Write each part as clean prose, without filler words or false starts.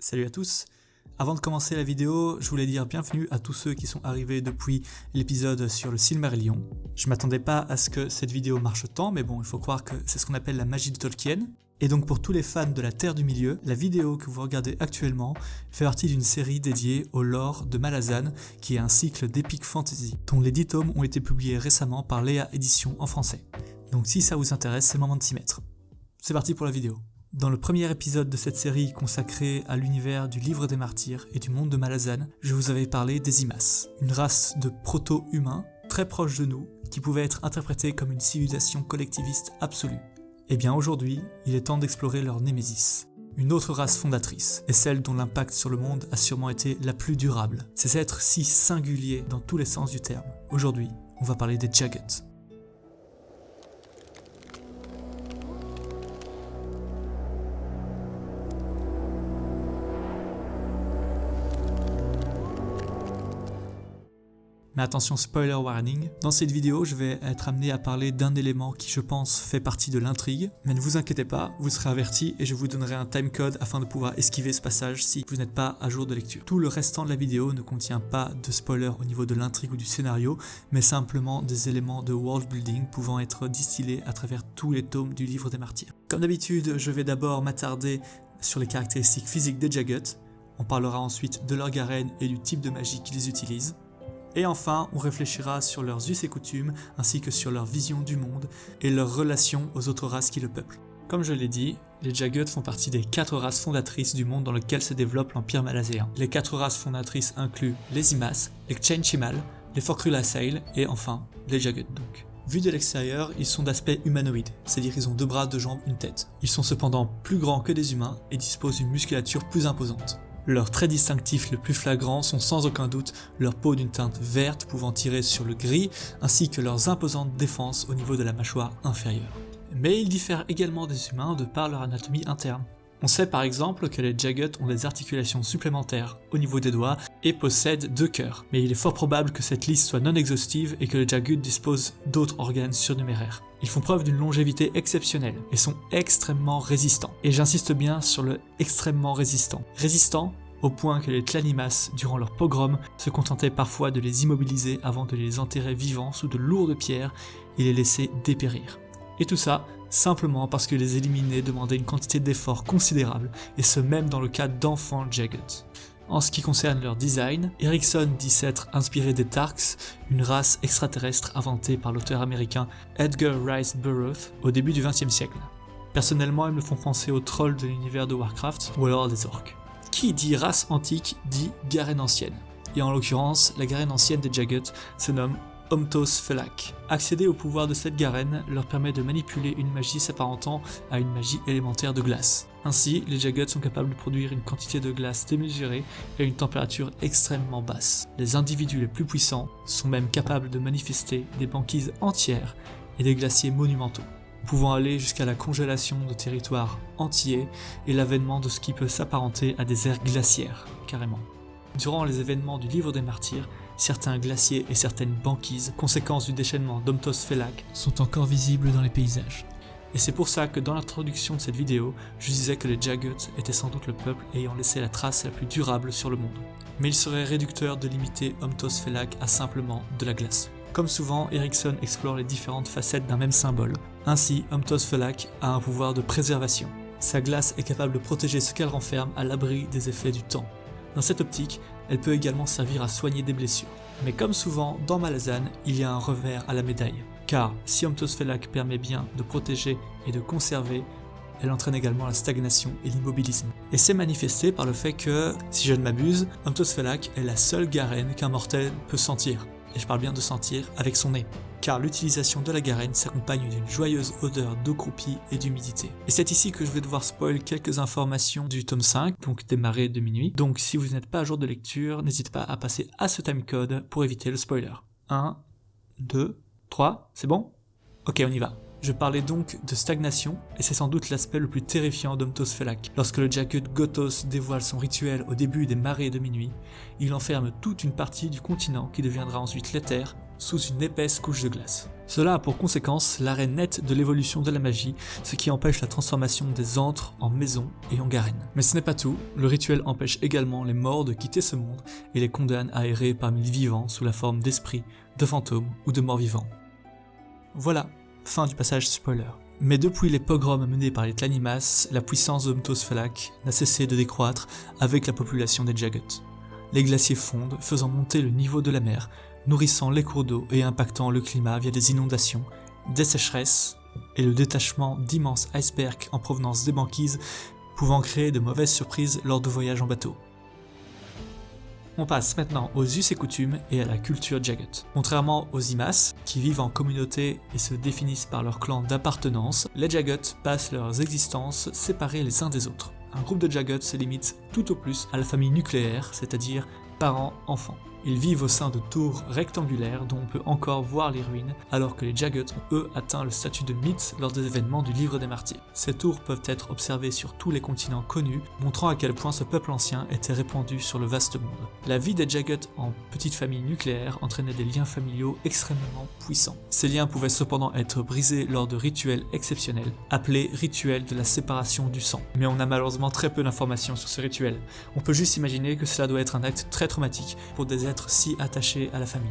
Salut à tous. Avant de commencer la vidéo, je voulais dire bienvenue à tous ceux qui sont arrivés depuis l'épisode sur le Silmarillion. Je m'attendais pas à ce que cette vidéo marche tant, mais bon, il faut croire que c'est ce qu'on appelle la magie de Tolkien. Et donc pour tous les fans de la Terre du Milieu, la vidéo que vous regardez actuellement fait partie d'une série dédiée au lore de Malazan, qui est un cycle d'epic fantasy, dont les 10 tomes ont été publiés récemment par Léa Éditions en français. Donc si ça vous intéresse, c'est le moment de s'y mettre. C'est parti pour la vidéo. Dans le premier épisode de cette série consacrée à l'univers du Livre des Martyrs et du monde de Malazan, je vous avais parlé des Imas, une race de proto-humains très proche de nous, qui pouvait être interprétée comme une civilisation collectiviste absolue. Et bien aujourd'hui, il est temps d'explorer leur némésis, une autre race fondatrice, et celle dont l'impact sur le monde a sûrement été la plus durable. Ces êtres si singuliers dans tous les sens du terme. Aujourd'hui, on va parler des Jagged. Mais attention, spoiler warning, dans cette vidéo je vais être amené à parler d'un élément qui je pense fait partie de l'intrigue, mais ne vous inquiétez pas, vous serez avertis et je vous donnerai un timecode afin de pouvoir esquiver ce passage si vous n'êtes pas à jour de lecture. Tout le restant de la vidéo ne contient pas de spoiler au niveau de l'intrigue ou du scénario, mais simplement des éléments de world building pouvant être distillés à travers tous les tomes du Livre des Martyrs. Comme d'habitude, je vais d'abord m'attarder sur les caractéristiques physiques des Jagged, on parlera ensuite de leur garenne et du type de magie qu'ils utilisent. Et enfin, on réfléchira sur leurs us et coutumes, ainsi que sur leur vision du monde et leur relation aux autres races qui le peuplent. Comme je l'ai dit, les Jagged font partie des 4 races fondatrices du monde dans lequel se développe l'Empire malazéen. Les 4 races fondatrices incluent les Imas, les Chen-Chimal, les Forkrulasail et enfin, les Jagged donc. Vus de l'extérieur, ils sont d'aspect humanoïde, c'est-à-dire ils ont 2 bras, 2 jambes, une tête. Ils sont cependant plus grands que des humains et disposent d'une musculature plus imposante. Leurs traits distinctifs les plus flagrants sont sans aucun doute leur peau d'une teinte verte pouvant tirer sur le gris, ainsi que leurs imposantes défenses au niveau de la mâchoire inférieure. Mais ils diffèrent également des humains de par leur anatomie interne. On sait par exemple que les Jagged ont des articulations supplémentaires au niveau des doigts et possèdent 2 cœurs, mais il est fort probable que cette liste soit non exhaustive et que les Jagged disposent d'autres organes surnuméraires. Ils font preuve d'une longévité exceptionnelle et sont extrêmement résistants. Et j'insiste bien sur le extrêmement résistant. Résistants au point que les Tlanimas, durant leur pogrom, se contentaient parfois de les immobiliser avant de les enterrer vivants sous de lourdes pierres et les laisser dépérir. Et tout ça, simplement parce que les éliminer demandait une quantité d'efforts considérable, et ce même dans le cas d'enfants Jagged. En ce qui concerne leur design, Erikson dit s'être inspiré des Tarks, une race extraterrestre inventée par l'auteur américain Edgar Rice Burroughs au début du XXe siècle. Personnellement, ils me font penser aux trolls de l'univers de Warcraft ou alors des orques. Qui dit race antique dit garenne ancienne. Et en l'occurrence, la garenne ancienne des Jagged se nomme Omtos Felak. Accéder au pouvoir de cette garenne leur permet de manipuler une magie s'apparentant à une magie élémentaire de glace. Ainsi, les Jagged sont capables de produire une quantité de glace démesurée et une température extrêmement basse. Les individus les plus puissants sont même capables de manifester des banquises entières et des glaciers monumentaux, pouvant aller jusqu'à la congélation de territoires entiers et l'avènement de ce qui peut s'apparenter à des ères glaciaires, carrément. Durant les événements du Livre des Martyrs, certains glaciers et certaines banquises, conséquence du déchaînement d'Omtos Felak, sont encore visibles dans les paysages. Et c'est pour ça que dans l'introduction de cette vidéo, je disais que les Jagged étaient sans doute le peuple ayant laissé la trace la plus durable sur le monde. Mais il serait réducteur de limiter Omtos Felak à simplement de la glace. Comme souvent, Erikson explore les différentes facettes d'un même symbole. Ainsi, Omtos Felak a un pouvoir de préservation. Sa glace est capable de protéger ce qu'elle renferme à l'abri des effets du temps. Dans cette optique, elle peut également servir à soigner des blessures. Mais comme souvent dans Malazan, il y a un revers à la médaille. Car si Omtos Felak permet bien de protéger et de conserver, elle entraîne également la stagnation et l'immobilisme. Et c'est manifesté par le fait que, si je ne m'abuse, Omtos Felak est la seule garenne qu'un mortel peut sentir. Et je parle bien de sentir avec son nez. Car l'utilisation de la garenne s'accompagne d'une joyeuse odeur d'eau croupie et d'humidité. Et c'est ici que je vais devoir spoil quelques informations du tome 5, donc des marées de minuit. Donc si vous n'êtes pas à jour de lecture, n'hésitez pas à passer à ce timecode pour éviter le spoiler. 1, 2, 3, c'est bon ? Ok, on y va. Je parlais donc de stagnation, et c'est sans doute l'aspect le plus terrifiant d'Omtos Felak. Lorsque le Jagged Gothos dévoile son rituel au début des marées de minuit, il enferme toute une partie du continent qui deviendra ensuite l'éther, sous une épaisse couche de glace. Cela a pour conséquence l'arrêt net de l'évolution de la magie, ce qui empêche la transformation des antres en maisons et en garennes. Mais ce n'est pas tout, le rituel empêche également les morts de quitter ce monde et les condamne à errer parmi les vivants sous la forme d'esprits, de fantômes ou de morts vivants. Voilà, fin du passage spoiler. Mais depuis les pogroms menés par les Tlanimas, la puissance de Mtos Phalak n'a cessé de décroître avec la population des Jagged. Les glaciers fondent, faisant monter le niveau de la mer, nourrissant les cours d'eau et impactant le climat via des inondations, des sécheresses et le détachement d'immenses icebergs en provenance des banquises pouvant créer de mauvaises surprises lors de voyages en bateau. On passe maintenant aux us et coutumes et à la culture Jagged. Contrairement aux Imas, qui vivent en communauté et se définissent par leur clan d'appartenance, les Jagged passent leurs existences séparées les uns des autres. Un groupe de Jagged se limite tout au plus à la famille nucléaire, c'est-à-dire parents-enfants. Ils vivent au sein de tours rectangulaires dont on peut encore voir les ruines, alors que les Jagged ont eux atteint le statut de mythe lors des événements du Livre des Martyrs. Ces tours peuvent être observées sur tous les continents connus, montrant à quel point ce peuple ancien était répandu sur le vaste monde. La vie des Jagged en petite famille nucléaire entraînait des liens familiaux extrêmement puissants. Ces liens pouvaient cependant être brisés lors de rituels exceptionnels, appelés rituels de la séparation du sang. Mais on a malheureusement très peu d'informations sur ce rituel. On peut juste imaginer que cela doit être un acte très traumatique pour des êtres si attachés à la famille.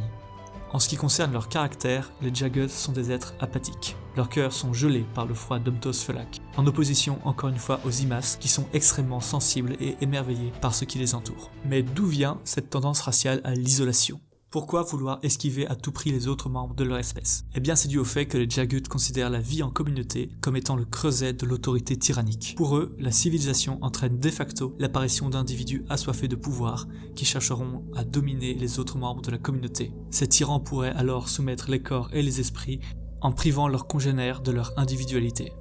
En ce qui concerne leur caractère, les Jagged sont des êtres apathiques. Leurs cœurs sont gelés par le froid d'Mtos Phalak, en opposition encore une fois aux Imas qui sont extrêmement sensibles et émerveillés par ce qui les entoure. Mais d'où vient cette tendance raciale à l'isolation ? Pourquoi vouloir esquiver à tout prix les autres membres de leur espèce ? Eh bien c'est dû au fait que les Jagged considèrent la vie en communauté comme étant le creuset de l'autorité tyrannique. Pour eux, la civilisation entraîne de facto l'apparition d'individus assoiffés de pouvoir qui chercheront à dominer les autres membres de la communauté. Ces tyrans pourraient alors soumettre les corps et les esprits en privant leurs congénères de leur individualité.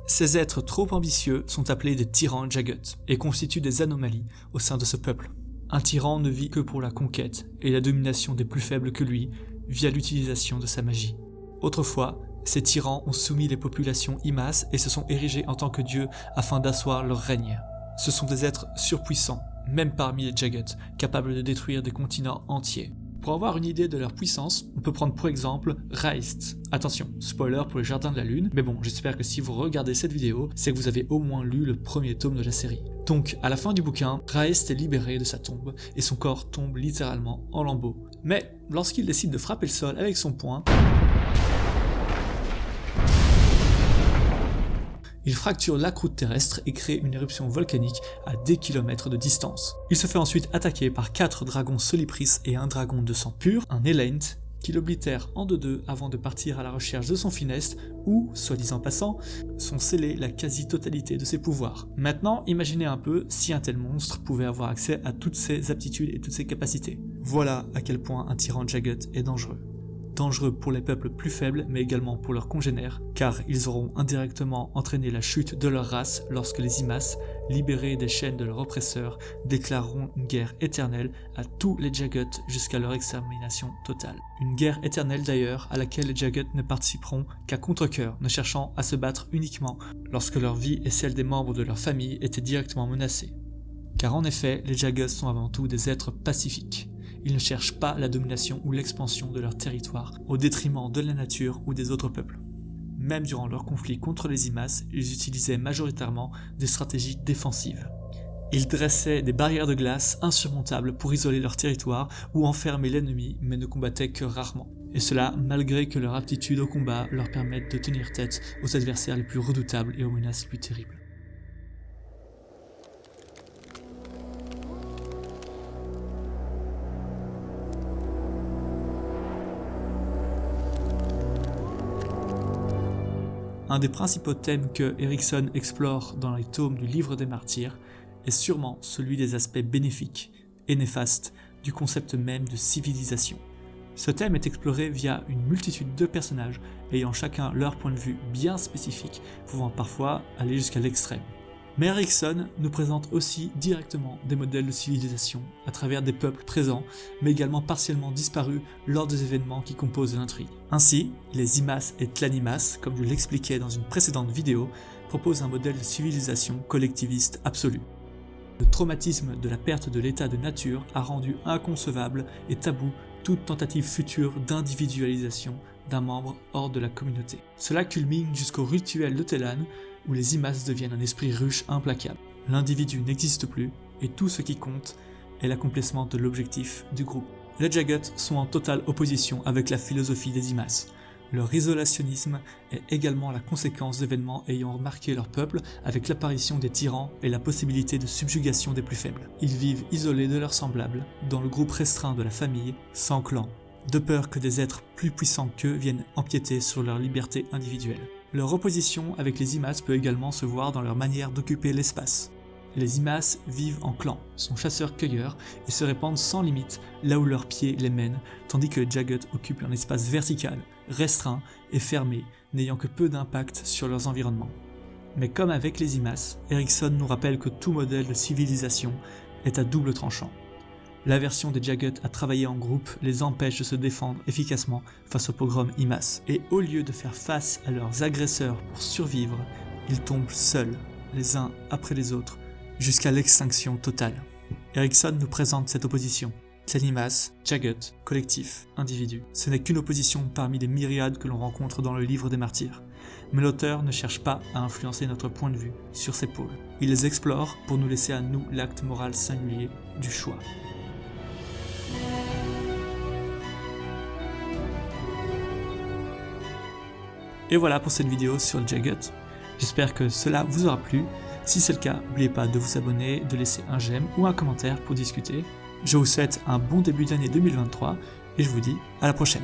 Ces êtres trop ambitieux sont appelés des tyrans Jagged et constituent des anomalies au sein de ce peuple. Un tyran ne vit que pour la conquête et la domination des plus faibles que lui via l'utilisation de sa magie. Autrefois, ces tyrans ont soumis les populations Imas et se sont érigés en tant que dieux afin d'asseoir leur règne. Ce sont des êtres surpuissants, même parmi les Jagged, capables de détruire des continents entiers. Pour avoir une idée de leur puissance, on peut prendre pour exemple Raist. Attention, spoiler pour les Jardins de la Lune, mais bon, j'espère que si vous regardez cette vidéo, c'est que vous avez au moins lu le premier tome de la série. Donc, à la fin du bouquin, Raist est libéré de sa tombe, et son corps tombe littéralement en lambeaux. Mais, lorsqu'il décide de frapper le sol avec son poing, il fracture la croûte terrestre et crée une éruption volcanique à des kilomètres de distance. Il se fait ensuite attaquer par 4 dragons Solipris et un dragon de sang pur, un Elaint, qui l'oblitèrent en deux avant de partir à la recherche de son funeste, où, soit dit en passant, sont scellés la quasi-totalité de ses pouvoirs. Maintenant, imaginez un peu si un tel monstre pouvait avoir accès à toutes ses aptitudes et toutes ses capacités. Voilà à quel point un tyran Jagged est dangereux. Dangereux pour les peuples plus faibles, mais également pour leurs congénères, car ils auront indirectement entraîné la chute de leur race lorsque les Imas, libérés des chaînes de leurs oppresseurs, déclareront une guerre éternelle à tous les Jagged jusqu'à leur extermination totale. Une guerre éternelle d'ailleurs à laquelle les Jagged ne participeront qu'à contre-cœur, ne cherchant à se battre uniquement lorsque leur vie et celle des membres de leur famille étaient directement menacées. Car en effet, les Jagged sont avant tout des êtres pacifiques. Ils ne cherchent pas la domination ou l'expansion de leur territoire au détriment de la nature ou des autres peuples. Même durant leur conflit contre les Imas, ils utilisaient majoritairement des stratégies défensives. Ils dressaient des barrières de glace insurmontables pour isoler leur territoire ou enfermer l'ennemi, mais ne combattaient que rarement. Et cela malgré que leur aptitude au combat leur permette de tenir tête aux adversaires les plus redoutables et aux menaces les plus terribles. Un des principaux thèmes que Erikson explore dans les tomes du Livre des Martyrs est sûrement celui des aspects bénéfiques et néfastes du concept même de civilisation. Ce thème est exploré via une multitude de personnages ayant chacun leur point de vue bien spécifique, pouvant parfois aller jusqu'à l'extrême. Mais Erikson nous présente aussi directement des modèles de civilisation à travers des peuples présents, mais également partiellement disparus lors des événements qui composent l'intrigue. Ainsi, les Imas et Tlanimas, comme je l'expliquais dans une précédente vidéo, proposent un modèle de civilisation collectiviste absolue. Le traumatisme de la perte de l'état de nature a rendu inconcevable et tabou toute tentative future d'individualisation d'un membre hors de la communauté. Cela culmine jusqu'au rituel de Telan, où les Imas deviennent un esprit ruche implacable. L'individu n'existe plus, et tout ce qui compte est l'accomplissement de l'objectif du groupe. Les Jagged sont en totale opposition avec la philosophie des Imas. Leur isolationnisme est également la conséquence d'événements ayant marqué leur peuple avec l'apparition des tyrans et la possibilité de subjugation des plus faibles. Ils vivent isolés de leurs semblables, dans le groupe restreint de la famille, sans clan, de peur que des êtres plus puissants qu'eux viennent empiéter sur leur liberté individuelle. Leur opposition avec les Imas peut également se voir dans leur manière d'occuper l'espace. Les Imas vivent en clan, sont chasseurs-cueilleurs et se répandent sans limite là où leurs pieds les mènent, tandis que les Jagged occupent un espace vertical, restreint et fermé, n'ayant que peu d'impact sur leurs environnements. Mais comme avec les Imas, Erikson nous rappelle que tout modèle de civilisation est à double tranchant. L'aversion des Jagged à travailler en groupe les empêche de se défendre efficacement face au pogrom Imas, et au lieu de faire face à leurs agresseurs pour survivre, ils tombent seuls, les uns après les autres, jusqu'à l'extinction totale. Erikson nous présente cette opposition. Imas, Jagged, collectif, individu. Ce n'est qu'une opposition parmi les myriades que l'on rencontre dans le livre des martyrs. Mais l'auteur ne cherche pas à influencer notre point de vue sur ces pôles. Il les explore pour nous laisser à nous l'acte moral singulier du choix. Et voilà pour cette vidéo sur le Jagged. J'espère que cela vous aura plu. Si c'est le cas, n'oubliez pas de vous abonner, de laisser un j'aime ou un commentaire pour discuter. Je vous souhaite un bon début d'année 2023 et je vous dis à la prochaine.